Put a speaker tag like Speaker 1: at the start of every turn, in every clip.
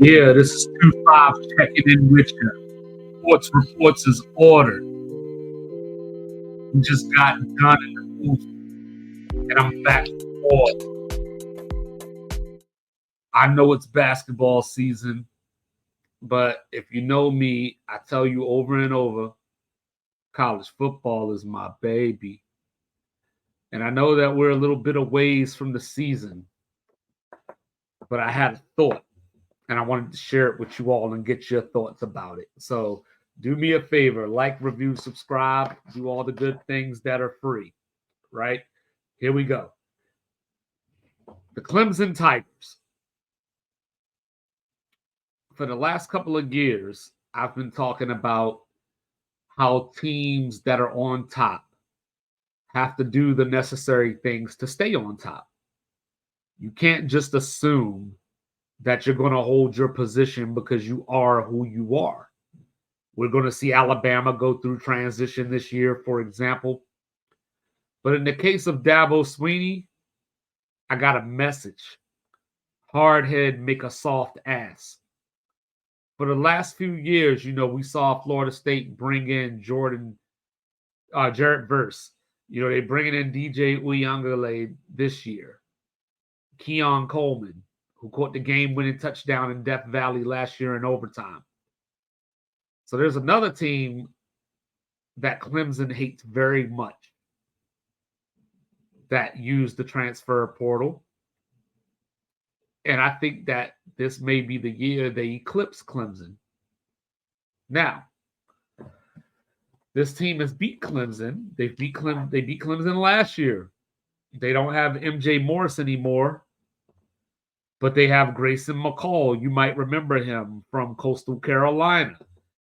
Speaker 1: Yeah, this is 2-5 checking in with you. Sports reports is ordered. We just got done in the booth, and I'm back on. I know it's basketball season, but if you know me, I tell you over and over, college football is my baby. And I know that we're a little bit of ways from the season, but I had a thought, and I wanted to share it with you all and get your thoughts about it. So do me a favor, like, review, subscribe, do all the good things that are free, right? Here we go. The Clemson Tigers. For the last couple of years, I've been talking about how teams that are on top have to do the necessary things to stay on top. You can't just assume that you're going to hold your position because you are who you are. We're going to see Alabama go through transition this year, for example. But in the case of Dabo Swinney, I got a message. Hard head make a soft ass. For the last few years, we saw Florida State bring in Jarrett Verse. They bringing in DJ Uyunglele this year. Keon Coleman, who caught the game-winning touchdown in Death Valley last year in overtime. So there's another team that Clemson hates very much that used the transfer portal. And I think that this may be the year they eclipse Clemson. Now, this team has beat Clemson. They beat Clemson last year. They don't have MJ Morris anymore, but they have Grayson McCall. You might remember him from Coastal Carolina.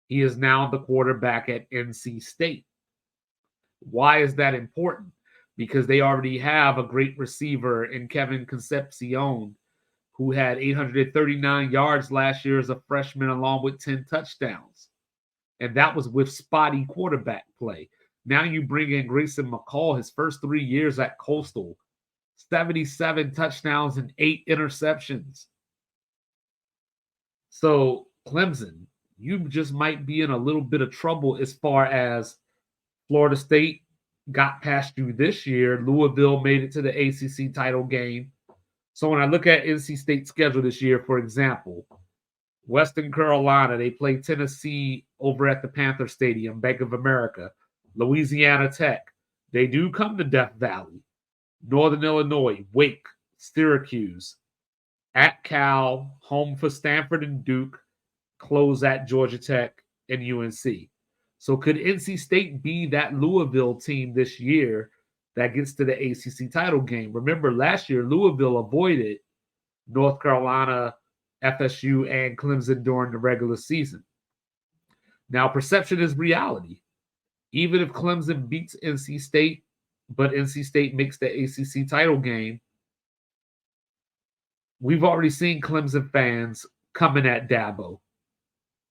Speaker 1: He is now the quarterback at NC State. Why is that important? Because they already have a great receiver in Kevin Concepcion, who had 839 yards last year as a freshman, along with 10 touchdowns. And that was with spotty quarterback play. Now you bring in Grayson McCall, his first 3 years at Coastal, 77 touchdowns and 8 interceptions. So, Clemson, you just might be in a little bit of trouble as far as Florida State got past you this year. Louisville made it to the ACC title game. So when I look at NC State's schedule this year, for example, Western Carolina, they play Tennessee over at the Panther Stadium, Bank of America. Louisiana Tech, they do come to Death Valley. Northern Illinois, Wake, Syracuse, at Cal, home for Stanford and Duke, close at Georgia Tech and UNC. So could NC State be that Louisville team this year that gets to the ACC title game? Remember, last year, Louisville avoided North Carolina, FSU, and Clemson during the regular season. Now, perception is reality. Even if Clemson beats NC State, but NC State makes the ACC title game, we've already seen Clemson fans coming at Dabo.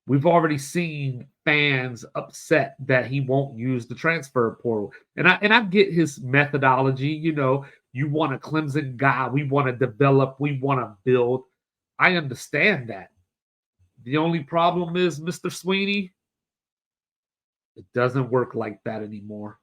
Speaker 1: We've already seen fans upset that he won't use the transfer portal. And I get his methodology. You want a Clemson guy. We want to develop. We want to build. I understand that. The only problem is, Mr. Swinney, it doesn't work like that anymore.